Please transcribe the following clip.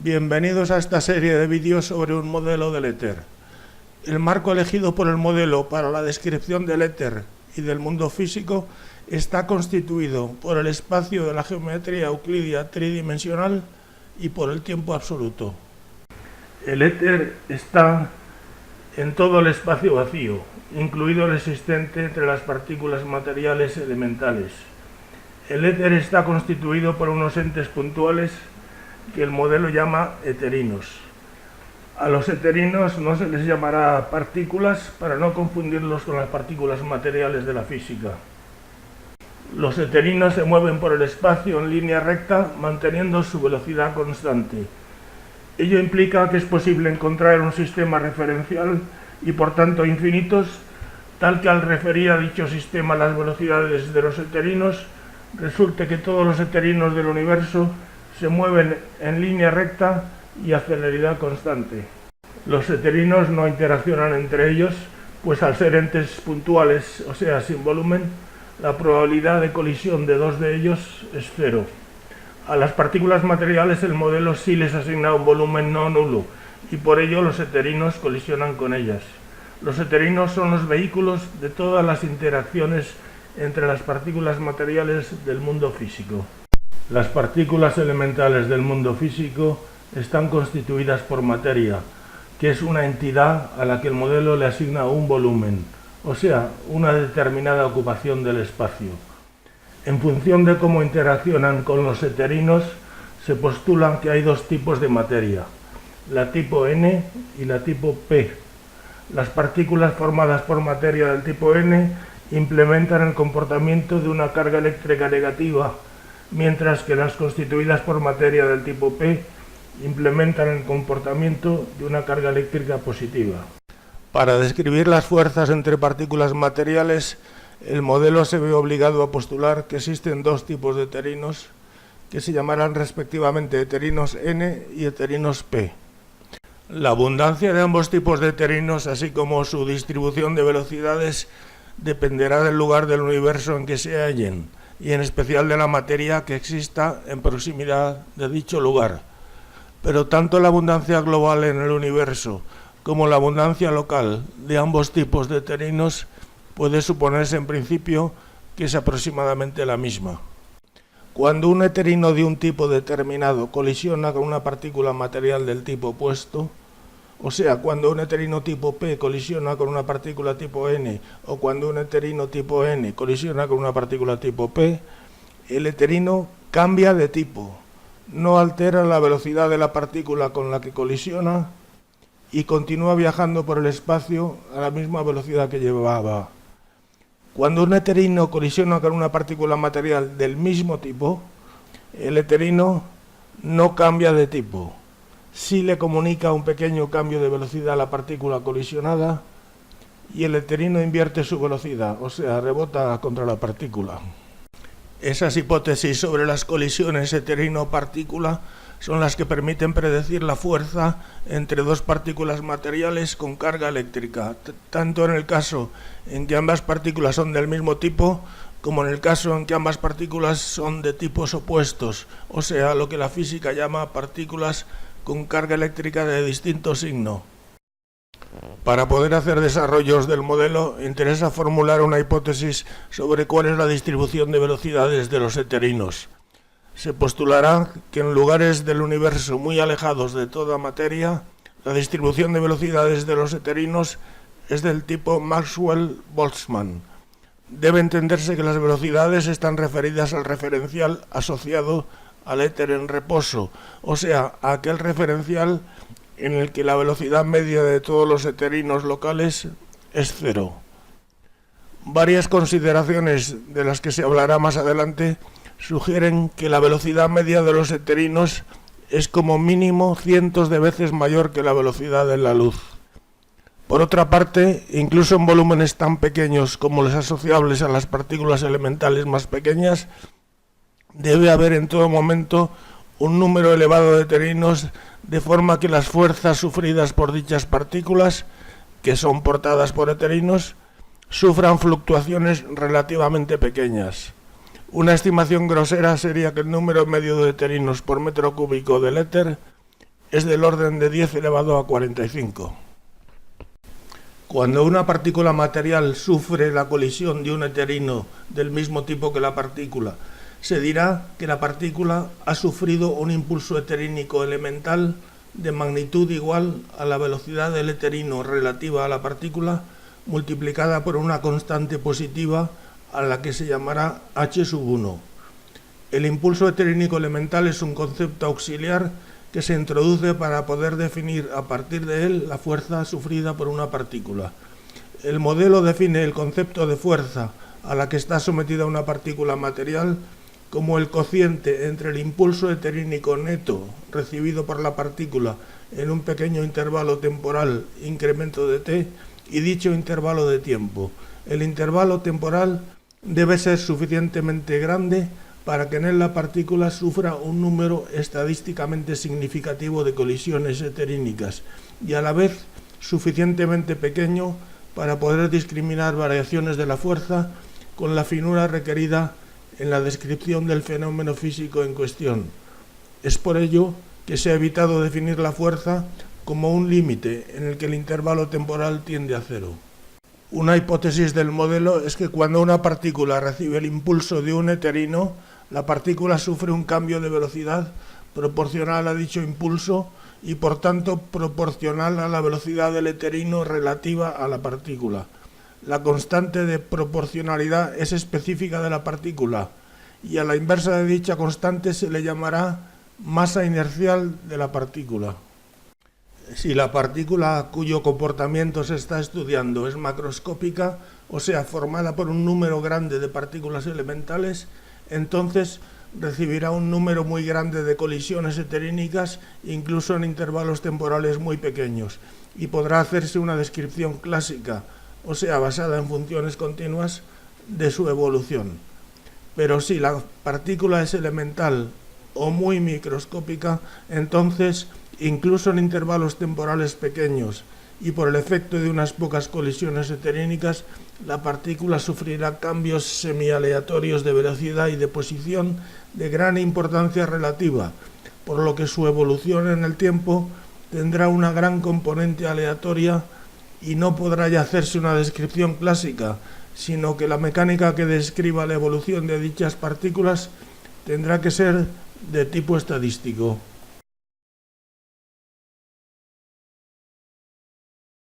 Bienvenidos a esta serie de vídeos sobre un modelo del éter. El marco elegido por el modelo para la descripción del éter y del mundo físico está constituido por el espacio de la geometría euclidia tridimensional y por el tiempo absoluto. El éter está en todo el espacio vacío, incluido el existente entre las partículas materiales elementales. El éter está constituido por unos entes puntuales que el modelo llama eterinos. A los eterinos no se les llamará partículas para no confundirlos con las partículas materiales de la física. Los eterinos se mueven por el espacio en línea recta manteniendo su velocidad constante. Ello implica que es posible encontrar un sistema referencial y por tanto infinitos, tal que al referir a dicho sistema las velocidades de los eterinos, resulte que todos los eterinos del universo se mueven en línea recta y a celeridad constante. Los eterinos no interaccionan entre ellos, pues al ser entes puntuales, o sea, sin volumen, la probabilidad de colisión de dos de ellos es cero. A las partículas materiales el modelo sí les asigna un volumen no nulo, y por ello los eterinos colisionan con ellas. Los eterinos son los vehículos de todas las interacciones entre las partículas materiales del mundo físico. Las partículas elementales del mundo físico están constituidas por materia, que es una entidad a la que el modelo le asigna un volumen, o sea, una determinada ocupación del espacio. En función de cómo interaccionan con los eterinos, se postula que hay dos tipos de materia, la tipo N y la tipo P. Las partículas formadas por materia del tipo N implementan el comportamiento de una carga eléctrica negativa, mientras que las constituidas por materia del tipo P implementan el comportamiento de una carga eléctrica positiva. Para describir las fuerzas entre partículas materiales, el modelo se ve obligado a postular que existen dos tipos de eterinos, que se llamarán respectivamente eterinos N y eterinos P. La abundancia de ambos tipos de eterinos, así como su distribución de velocidades, dependerá del lugar del universo en que se hallen, y en especial de la materia que exista en proximidad de dicho lugar. Pero tanto la abundancia global en el universo como la abundancia local de ambos tipos de eterinos puede suponerse en principio que es aproximadamente la misma. Cuando un eterino de un tipo determinado colisiona con una partícula material del tipo opuesto, o sea, cuando un eterino tipo P colisiona con una partícula tipo N o cuando un eterino tipo N colisiona con una partícula tipo P, el eterino cambia de tipo, no altera la velocidad de la partícula con la que colisiona y continúa viajando por el espacio a la misma velocidad que llevaba. Cuando un eterino colisiona con una partícula material del mismo tipo, el eterino no cambia de tipo. Sí le comunica un pequeño cambio de velocidad a la partícula colisionada y el eterino invierte su velocidad, o sea, rebota contra la partícula. Esas hipótesis sobre las colisiones eterino-partícula son las que permiten predecir la fuerza entre dos partículas materiales con carga eléctrica, tanto en el caso en que ambas partículas son del mismo tipo, como en el caso en que ambas partículas son de tipos opuestos, o sea, lo que la física llama partículas con carga eléctrica de distinto signo. Para poder hacer desarrollos del modelo, interesa formular una hipótesis sobre cuál es la distribución de velocidades de los eterinos. Se postulará que en lugares del universo muy alejados de toda materia, la distribución de velocidades de los eterinos es del tipo Maxwell-Boltzmann. Debe entenderse que las velocidades están referidas al referencial asociado al éter en reposo, o sea, a aquel referencial en el que la velocidad media de todos los eterinos locales es cero. Varias consideraciones de las que se hablará más adelante sugieren que la velocidad media de los eterinos es como mínimo cientos de veces mayor que la velocidad de la luz. Por otra parte, incluso en volúmenes tan pequeños como los asociables a las partículas elementales más pequeñas, debe haber en todo momento un número elevado de eterinos, de forma que las fuerzas sufridas por dichas partículas, que son portadas por eterinos, sufran fluctuaciones relativamente pequeñas. Una estimación grosera sería que el número medio de eterinos por metro cúbico del éter es del orden de 10 elevado a 45. Cuando una partícula material sufre la colisión de un eterino del mismo tipo que la partícula, se dirá que la partícula ha sufrido un impulso eterínico elemental de magnitud igual a la velocidad del eterino relativa a la partícula multiplicada por una constante positiva a la que se llamará h⁻₁. El impulso eterínico elemental es un concepto auxiliar que se introduce para poder definir a partir de él la fuerza sufrida por una partícula. El modelo define el concepto de fuerza a la que está sometida una partícula material como el cociente entre el impulso eterínico neto recibido por la partícula en un pequeño intervalo temporal, incremento de t, y dicho intervalo de tiempo. El intervalo temporal debe ser suficientemente grande para que en él la partícula sufra un número estadísticamente significativo de colisiones eterínicas y a la vez suficientemente pequeño para poder discriminar variaciones de la fuerza con la finura requerida en la descripción del fenómeno físico en cuestión. Es por ello que se ha evitado definir la fuerza como un límite en el que el intervalo temporal tiende a cero. Una hipótesis del modelo es que cuando una partícula recibe el impulso de un eterino, la partícula sufre un cambio de velocidad proporcional a dicho impulso y por tanto proporcional a la velocidad del eterino relativa a la partícula. La constante de proporcionalidad es específica de la partícula y a la inversa de dicha constante se le llamará masa inercial de la partícula. Si la partícula cuyo comportamiento se está estudiando es macroscópica, o sea, formada por un número grande de partículas elementales, entonces recibirá un número muy grande de colisiones eterínicas, incluso en intervalos temporales muy pequeños, y podrá hacerse una descripción clásica, o sea, basada en funciones continuas, de su evolución. Pero si la partícula es elemental o muy microscópica, entonces, incluso en intervalos temporales pequeños y por el efecto de unas pocas colisiones eterínicas, la partícula sufrirá cambios semialeatorios de velocidad y de posición de gran importancia relativa, por lo que su evolución en el tiempo tendrá una gran componente aleatoria y no podrá ya hacerse una descripción clásica, sino que la mecánica que describa la evolución de dichas partículas tendrá que ser de tipo estadístico.